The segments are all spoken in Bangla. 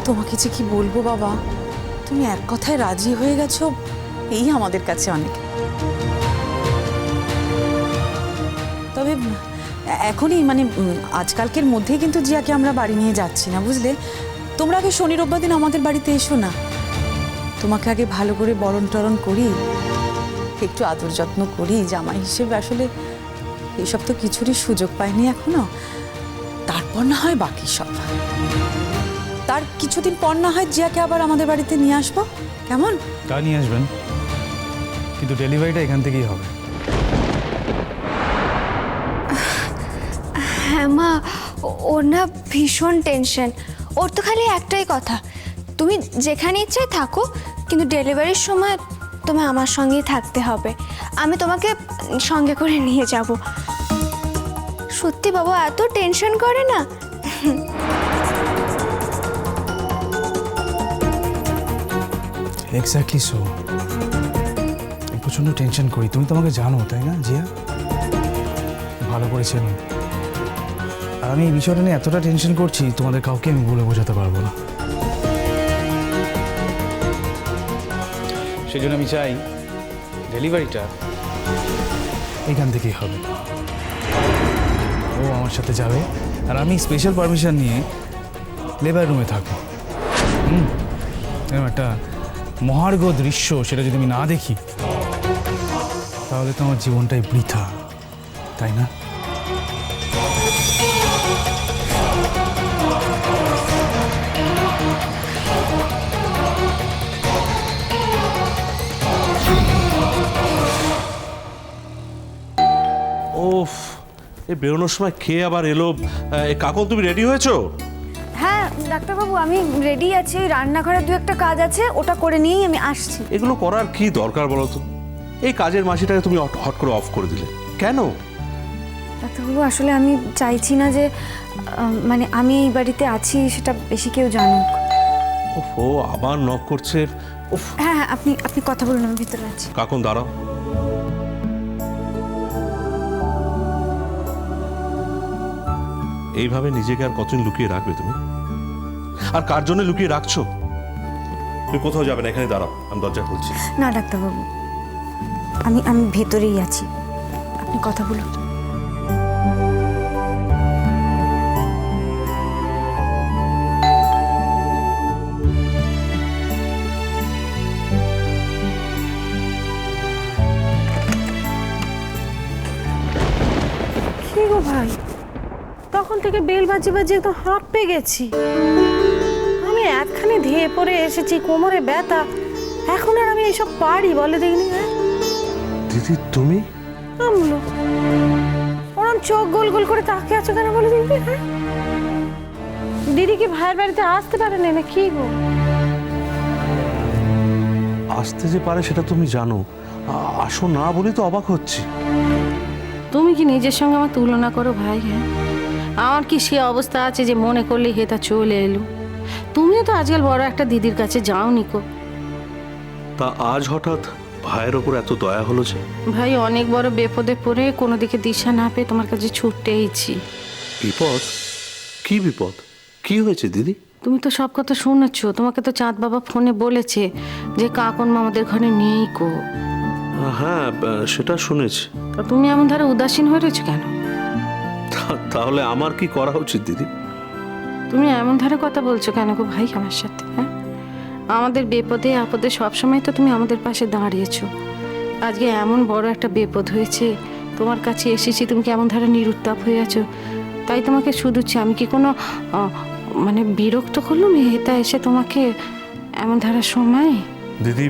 তোমাকে যে কি বলবো বাবা, তুমি এক কথায় রাজি হয়ে গেছো, এই আমাদের কাছে অনেক। তবে এখনই মানে আজকালকের মধ্যেই কিন্তু জিয়াকে আমরা বাড়ি নিয়ে যাচ্ছি না, বুঝলে? তোমরা আগে শনি রোববার দিন আমাদের বাড়িতে এসো না, তোমাকে আগে ভালো করে বরণ টরণ করি, একটু আদর যত্ন করি জামাই হিসেবে। আসলে এসব তো কিছুরই সুযোগ পাইনি এখনো। তারপর না হয় বাকি সব, তার কিছুদিন পর না হয় জিয়াকে আবার আমাদের বাড়িতে নিয়ে আসবো, কেমন? তা নিয়ে আসবেন, কিন্তু ডেলিভারিটা এখান থেকেই হবে। হ্যাঁ মা, ওর না ভীষণ টেনশন। ওর তো খালি একটাই কথা, তুমি যেখানে ইচ্ছায় থাকো, কিন্তু ডেলিভারির সময় তোমায় আমার সঙ্গেই থাকতে হবে। আমি তোমাকে সঙ্গে করে নিয়ে যাব। সত্যি বাবা, এত টেনশন করে না। Exactly so. প্রচণ্ড টেনশন করি, তুমি তো আমাকে জানো তাই না জিয়া, ভালো করে চেনো। আর আমি এই বিষয়টা নিয়ে এতটা টেনশন করছি, তোমাদের কাউকে আমি বলে বোঝাতে পারবো না। সেই জন্য আমি চাই ডেলিভারিটা এখান থেকেই হবে। ও আমার সাথে যাবে আর আমি স্পেশাল পারমিশন নিয়ে লেবার রুমে থাকবো। এরকম একটা মহার্ঘ দৃশ্য, সেটা যদি আমি না দেখি তাহলে তো আমার জীবনটাই বৃথা, তাই না? ওফ, এই বেরোনোর সময় খেয়ে আবার এলো। কাকন, তুমি রেডি হয়েছো? হ্যাঁ ডাক্তারবাবু, আমি রেডি আছি। ওই রান্নাঘরে দু একটা কাজ আছে, ওটা করে নিয়েই আমি আসছি। এগুলো করার কি দরকার বলো তো? এই কাজের মাসিটাকে তুমি হট করে অফ করে দিলে কেন? ডাক্তারবাবু, আসলে আমি চাইছি না যে মানে আমি এই বাড়িতে আছি সেটা বেশি কেউ জানুক। ও আবার নক করছে। উফ। হ্যাঁ হ্যাঁ, আপনি আপনি কথা বলুন, আমি ভিতরে আছি। কাকন দাঁড়াও। এইভাবে নিজেকে আর কতদিন লুকিয়ে রাখবে তুমি? আর কার জন্য লুকিয়ে রাখছো? তুমি কোথাও যাবে না, এখানে দাঁড়াও, আমি দরজা খুলছি। না ডাক্তারবাবু, আমি আমি ভেতরেই আছি, আপনি কথা বলুন। কি গো ভাই, তখন থেকে বেল বাজে বাজে একদম হাঁপে গেছি। আমি একখানে ধেয়ে পড়ে এসেছি, কোমরে ব্যথা। এখন আর আমি এইসব পারি বলে দেখিনি? হ্যাঁ দিদি তুমি? আমলো ওরম চোখ গোল গোল করে তাকিয়ে আছো কেন বলে দেখবি? হ্যাঁ, দিদি কি ভাইয়ের বাড়িতে আসতে পারে না কি গো? আসতে যে পারে সেটা তুমি জানো, আসো না বলি তো অবাক হচ্ছি। তুমি কি নিজের সঙ্গে আমার তুলনা করো ভাই? হ্যাঁ, আমার কি সে অবস্থা আছে যে মনে করলে হেতা চলে এলো? তুমিও তো আজকাল বড় একটা দিদির কাছে যাও নিকো। তা আজ হঠাৎ ভাইয়ের ওপর এত দয়া হলো যে? ভাই অনেক বড় বিপদে পড়ে কোনো দিকে দিশা না পেয়ে তোমার কাছে ছুটতে এইছি। বিপদ? কি বিপদ? কি হয়েছে দিদি? তুমি তো সব কথা শুনেছ, তোমাকে তো চাঁদ বাবা ফোনে বলেছে যে কাকন আমাদের ঘরে নেই কো। হ্যাঁ, সেটা শুনেছি। তা তুমি এমন ধারে উদাসীন হয়ে রয়েছো কেন? তাহলে আমার কি করা উচিত দিদি? তুমি এমন ধারে কথা বলছো কেন গো ভাই আমার সাথে? হ্যাঁ, আমাদের বিপদে আপদে সবসময় তো তুমি আমাদের পাশে দাঁড়িয়েছো। আজকে এমন বড় একটা বিপদ হয়েছে, তোমার কাছে এসেছি, তুমি কি এমন ধারে নিরুত্তাপ হয়ে আছো, তাই তোমাকে শুধুছি। আমি কি কোনো মানে বিরক্ত করলাম এটা এসে তোমাকে এমন ধারার সময়? দিদি,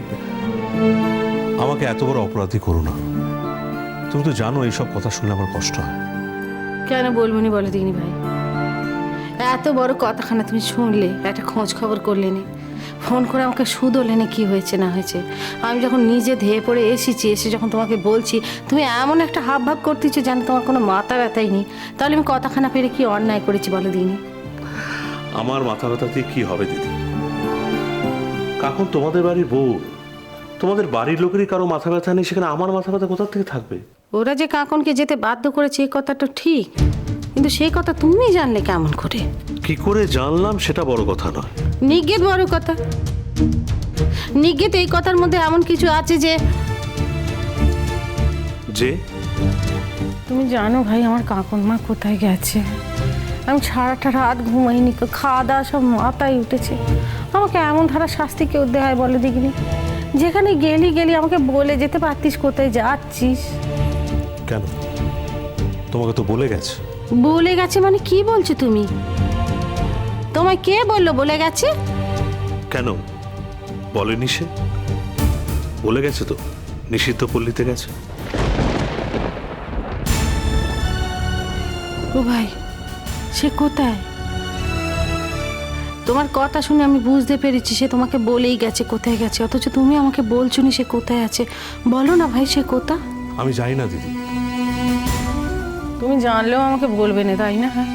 আমাকে এত বড় অপরাধী করো না। তুমি তো জানো এইসব কথা শুনলে আমার কষ্ট হয়। কেন বলবো নি বলে দিইনি ভাই? এত বড় কথাখানা তুমি শুনলে, একটা খোঁজ খবর করলে না, ফোন করে আমাকে শুধোলে না কি হয়েছে না হয়েছে। আমি যখন নিজে ধেয়ে পড়ে এসেছি, এসে যখন তোমাকে বলছি, তুমি এমন একটা হাব ভাব করতেছো যেন তোমার কোনো মাথা ব্যথাই নেই। তাহলে আমি কথাখানা পেরে কি অন্যায় করেছি বলে দিইনি? আমার মাথা ব্যথাতে কি হবে দিদি? কাকন তোমাদের বাড়ির বউ, তোমাদের বাড়ির লোকেরই কারো মাথা ব্যথা নেই, সেখানে আমার মাথা ব্যথা কোথা থেকে থাকবে? ওরা যে কাকনকে যেতে বাধ্য করেছে এই কথাটা ঠিক, কিন্তু সেই কথা তুমি জানলে কেমন করে? কি করে জানলাম সেটা বড় কথা নয়। নিজ্ঞেত বড় কথা। নিজ্ঞেত এই কথার মধ্যে এমন কিছু আছে যে যে তুমি জানো ভাই আমার কাকুরমা কোথায় গেছে। আমি সারাটা রাত ঘুমাইনি, খাওয়া দাওয়া সব মাথায় উঠেছে। আমাকে এমন ধারা শাস্তি কেউ দেয় বলে দেখিনি? যেখানে গেলি আমাকে বলে যেতে পারতিস কোথায় যাচ্ছিস। কেন? তোমাকে তো বলে গেছে। বলে গেছে মানে কি বলছো তুমি? তোমায় কে বললো বলে গেছে? কেন বলেনি সে? বলে গেছে তো, নিষিদ্ধ পল্লীতে গেছে। ও ভাই, সে কোথায়? তোমার কথা শুনে আমি বুঝতে পেরেছি সে তোমাকে বলেই গেছে কোথায় গেছে, অথচ তুমি আমাকে বলছো না সে কোথায় আছে। বলো না ভাই, সে কোথা? আমি জানি না দিদি। তুমি জানলেও আমাকে বলবে না, তাই না? হ্যাঁ,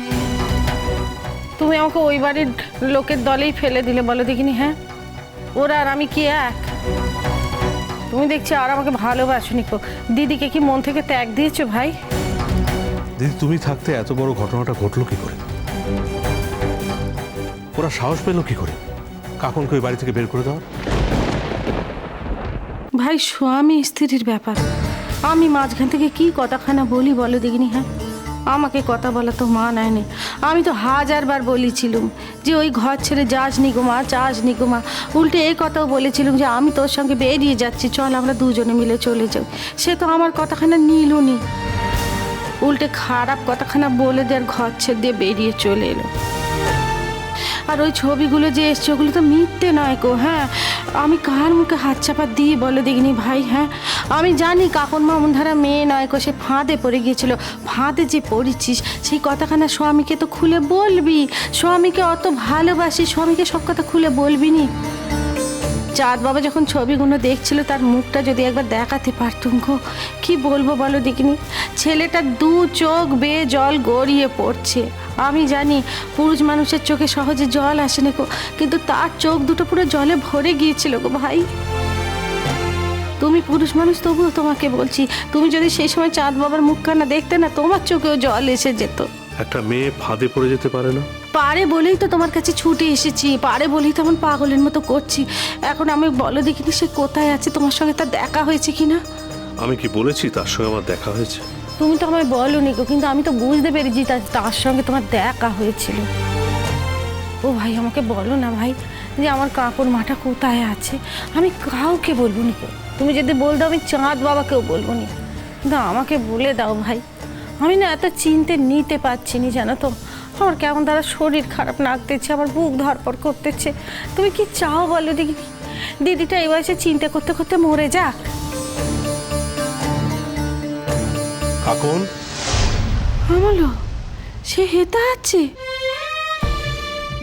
তুমি আমাকে ওই বাড়ির লোকের দলেই ফেলে দিলে বলো দেখিনি। হ্যাঁ, ওরা আর আমি কি এক? তুমি দেখছি আর আমাকে ভালোবাসনি। দিদিকে কি মন থেকে ত্যাগ দিয়েছো ভাই? দিদি তুমি থাকতে এত বড় ঘটনাটা ঘটলো কি করে? ওরা সাহস পেল কি করে কাকনকে ওই বাড়ি থেকে বের করে দেওয়ার? ভাই, স্বামী স্ত্রীর ব্যাপার, আমি মাঝখান থেকে কি কথাখানা বলি বলো দেখিনি? হ্যাঁ, আমাকে কথা বলা তো মা নেয়নি। আমি তো 1000বার বলেছিলুম যে ওই ঘর ছেড়ে যাস নি গো মা, যাস নি গো মা। উল্টে এই কথাও বলেছিলুম যে আমি তোর সঙ্গে বেরিয়ে যাচ্ছি, চল আমরা দুজনে মিলে চলে যাও। সে তো আমার কথাখানা নিলুনি, উল্টে খারাপ কথাখানা বলে দেওয়ার ঘর ছেড়ে দিয়ে বেরিয়ে চলে এলো। আর ওই ছবিগুলো যে এসছে ওগুলো তো মিথ্যে নয় গো। হ্যাঁ, আমি কার মুখে হাত চাপা দিয়ে বলে দেখিনি ভাই? হ্যাঁ, আমি জানি কাকনমা এমন ধারা মেয়ে নয় গো, সে ফাঁদে পড়ে গিয়েছিল। ফাঁদে যে পড়েছিস সেই কথাখানা স্বামীকে তো খুলে বলবি। স্বামীকে অত ভালোবাসি, স্বামীকে সব কথা খুলে বলবি নি? চাঁদ বাবা যখন ছবিগুলো দেখছিল তার মুখটা যদি একবার দেখাতে পারতুম গো, কি বলবো বলো দেখিনি? ছেলেটার 2 চোখ বেয়ে জল গড়িয়ে পড়ছে। আমি জানি পুরুষ মানুষের চোখে সহজে জল আসে না গো, কিন্তু তার চোখ দুটো পুরো জলে ভরে গিয়েছিল গো ভাই। তুমি পুরুষ মানুষ, তবুও তোমাকে বলছি, তুমি যদি সেই সময় চাঁদ বাবার মুখখানা দেখতে না, তোমার চোখেও জল এসে যেত। একটা মেয়ে ফাঁদে পড়ে যেতে পারে না? পারে বলেই তো তোমার কাছে ছুটে এসেছি, পারে বলেই তো এমন পাগলের মতো করছি। এখন আমি বলো দেখিনি সে কোথায় আছে, তোমার সঙ্গে তার দেখা হয়েছে কিনা? আমি কি বলেছি তার সঙ্গে আমার দেখা হয়েছে? তুমি তো আমায় বলোনি গো, কিন্তু আমি তো বুঝতে পেরেছি তার সঙ্গে তোমার দেখা হয়েছিল। ও ভাই, আমাকে বলো না ভাই যে আমার কাকুর মাটা কোথায় আছে। আমি কাউকে বলবো নি গো, তুমি যদি বল দাও আমি চাঁদ বাবাকেও বলবো নি, কিন্তু আমাকে বলে দাও ভাই। আমি না এত চিনতে নিতে পারছি নি, জানো তো। আমার কেমন তারা শরীর খারাপ লাগতেছে, আমার বুক ধরপড় করতেছে। তুমি কি চাও বলো দেখি? দিদিটা এই বয়সে চিন্তা করতে করতে মরে যাক। কাকন আমলো, সে হেতা আছে?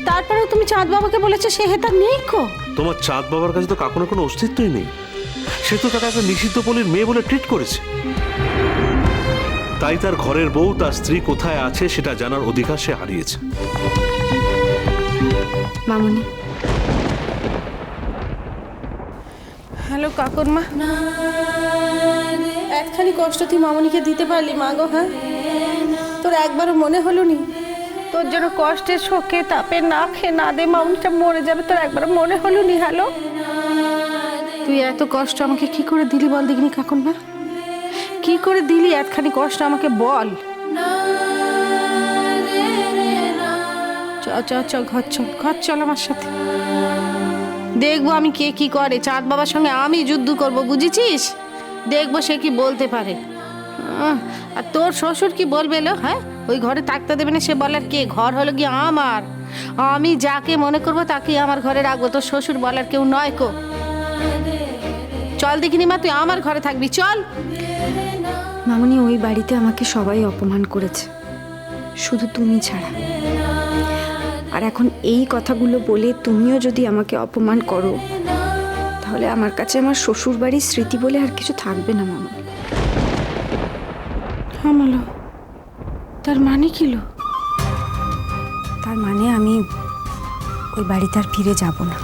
তারপরে তুমি চাঁদ বাবাকে বলেছো সে হেতা নেই কো? তোমার চাঁদ বাবার কাছে তো কাকনের কোনো অস্তিত্বই নেই। সে তো তাকে একটা নিষিদ্ধ পল্লীর মেয়ে বলে ট্রিট করেছে। তাই তার ঘরের বউ তার স্ত্রী কোথায় আছে সেটা জানার অধিকার সে হারিয়েছে। মামুনি, হ্যালো কাকুরমা, একখানি কষ্ট তুই মামনিকে দিতে পারলি মা গো? হ্যাঁ, তোর একবারও মনে হলো নি তোর জন্য কষ্টের শোকে তাপে না খেয়ে না দে মামনিটা মরে যাবে? তোর একবারও মনে হলো নি? হ্যালো, তুই এত কষ্ট আমাকে কি করে দিলি বল দেখিনি কাকুরমা? কি করে দিলি এতখানি কষ্ট আমাকে বল? চ চ চ ঘর চল, ঘর চল আমার সাথে। দেখবো আমি কে কি করে। চাঁদ বাবার সঙ্গে আমি যুদ্ধ করব, বুঝেছিস? দেখবো সে কি বলতে পারে। আর তোর শ্বশুর কি বলবে লো? হ্যাঁ, ওই ঘরে থাকতে দেবে না, সে বলার কে? ঘর হলো কি আমার, আমি যাকে মনে করবো তাকে আমার ঘরে রাখবো। তোর শ্বশুর বলার কেউ নয় কো। চল দেখিনি মা, তুই আমার ঘরে থাকবি, চল। মামুনি, ওই বাড়িতে আমাকে সবাই অপমান করেছে, শুধু তুমি ছাড়া। আর এখন এই কথাগুলো বলে তুমিও যদি আমাকে অপমান করো, তাহলে আমার কাছে আমার শ্বশুর বাড়ির স্মৃতি বলে আর কিছু থাকবে না মামুনি। আমলো, তার মানে কি লো? তার মানে আমি ওই বাড়িতে আর ফিরে যাব না।